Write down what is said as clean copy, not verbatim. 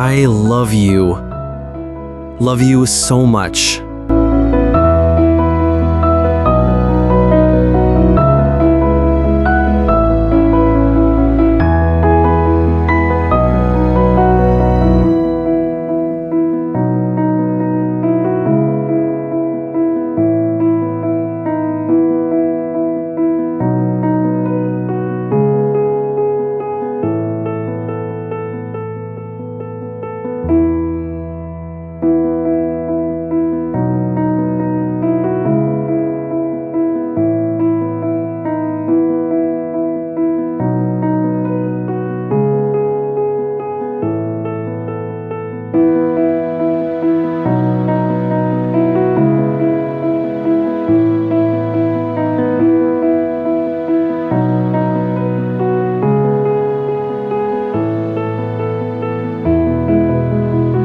I love you. Love you so much.